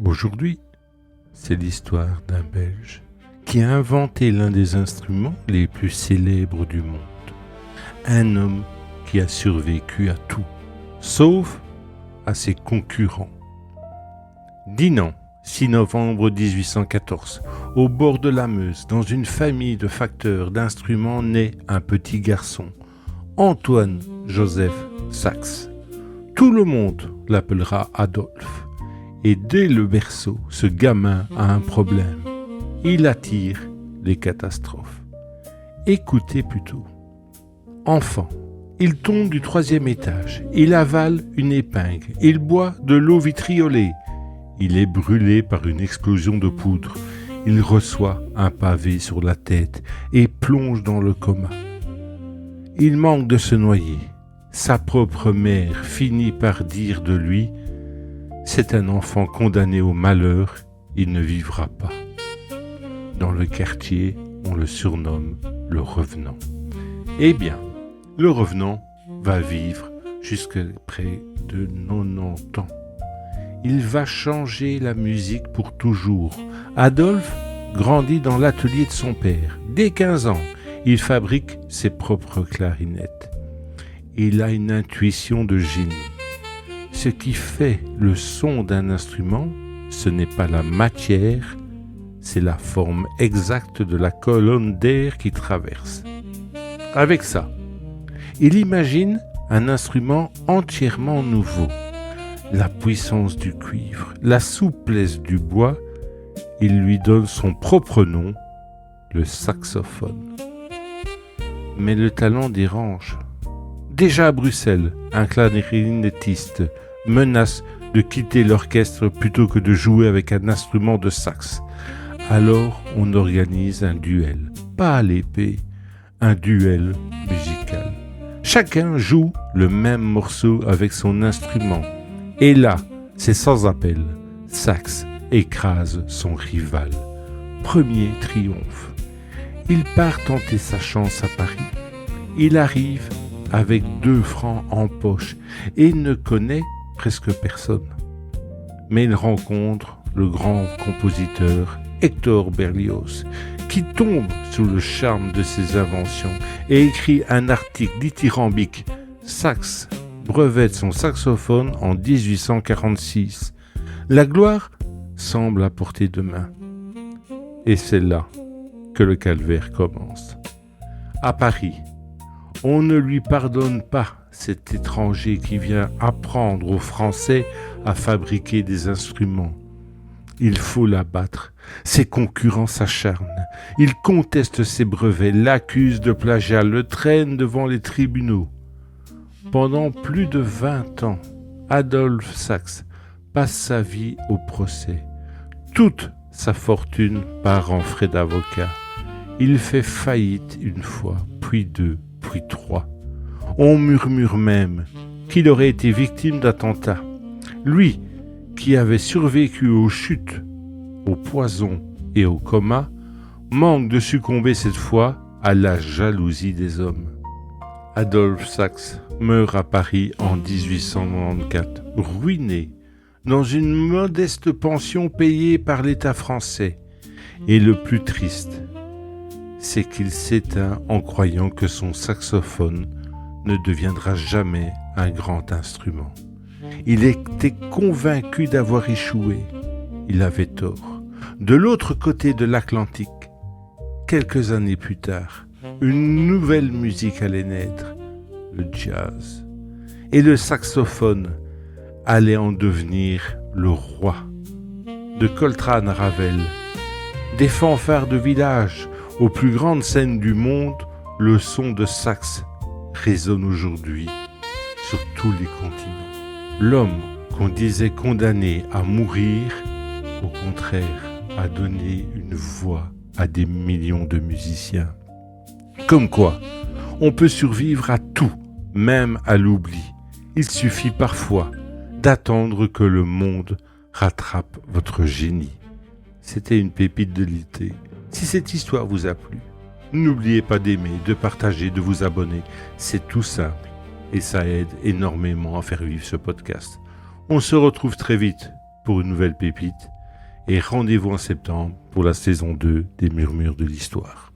Aujourd'hui, c'est l'histoire d'un Belge qui a inventé l'un des instruments les plus célèbres du monde. Un homme qui a survécu à tout, sauf à ses concurrents. Dinan, 6 novembre 1814, au bord de la Meuse, dans une famille de facteurs d'instruments, naît un petit garçon, Antoine Joseph Sax. Tout le monde l'appellera Adolphe. Et dès le berceau, ce gamin a un problème. Il attire les catastrophes. Écoutez plutôt. Enfant, il tombe du 3e étage. Il avale une épingle. Il boit de l'eau vitriolée. Il est brûlé par une explosion de poudre. Il reçoit un pavé sur la tête et plonge dans le coma. Il manque de se noyer. Sa propre mère finit par dire de lui: c'est un enfant condamné au malheur, il ne vivra pas. Dans le quartier, on le surnomme le revenant. Eh bien, le revenant va vivre jusqu'à près de 90 ans. Il va changer la musique pour toujours. Adolphe grandit dans l'atelier de son père. Dès 15 ans, il fabrique ses propres clarinettes. Il a une intuition de génie. Ce qui fait le son d'un instrument, ce n'est pas la matière, c'est la forme exacte de la colonne d'air qui traverse. Avec ça, il imagine un instrument entièrement nouveau. La puissance du cuivre, la souplesse du bois, il lui donne son propre nom, le saxophone. Mais le talent dérange. Déjà à Bruxelles, un clarinettiste menace de quitter l'orchestre plutôt que de jouer avec un instrument de sax. Alors on organise un duel, pas à l'épée, un duel musical. Chacun joue le même morceau avec son instrument. Et là, c'est sans appel. Sax écrase son rival. Premier triomphe. Il part tenter sa chance à Paris. Il arrive avec 2 francs en poche et ne connaît presque personne. Mais il rencontre le grand compositeur Hector Berlioz, qui tombe sous le charme de ses inventions et écrit un article dithyrambique. Sax brevette son saxophone en 1846. La gloire semble à portée de main. Et c'est là que le calvaire commence. À Paris, on ne lui pardonne pas cet étranger qui vient apprendre aux Français à fabriquer des instruments. Il faut l'abattre. Ses concurrents s'acharnent. Il conteste ses brevets, l'accuse de plagiat, le traîne devant les tribunaux. Pendant plus de 20 ans, Adolphe Sax passe sa vie au procès. Toute sa fortune part en frais d'avocat. Il fait faillite une fois, puis 2, puis 3. On murmure même qu'il aurait été victime d'attentats. Lui, qui avait survécu aux chutes, au poison et au coma, manque de succomber cette fois à la jalousie des hommes. Adolphe Sax meurt à Paris en 1894, ruiné, dans une modeste pension payée par l'État français. Et le plus triste, c'est qu'il s'éteint en croyant que son saxophone ne deviendra jamais un grand instrument. Il était convaincu d'avoir échoué. Il avait tort. De l'autre côté de l'Atlantique, quelques années plus tard, une nouvelle musique allait naître, le jazz. Et le saxophone allait en devenir le roi. De Coltrane à Ravel, des fanfares de village aux plus grandes scènes du monde, le son de sax résonne aujourd'hui sur tous les continents. L'homme qu'on disait condamné à mourir, au contraire, a donné une voix à des millions de musiciens. Comme quoi, on peut survivre à tout, même à l'oubli. Il suffit parfois d'attendre que le monde rattrape votre génie. C'était une pépite de l'été. Si cette histoire vous a plu, n'oubliez pas d'aimer, de partager, de vous abonner. C'est tout simple et ça aide énormément à faire vivre ce podcast. On se retrouve très vite pour une nouvelle pépite et rendez-vous en septembre pour la saison 2 des Murmures de l'Histoire.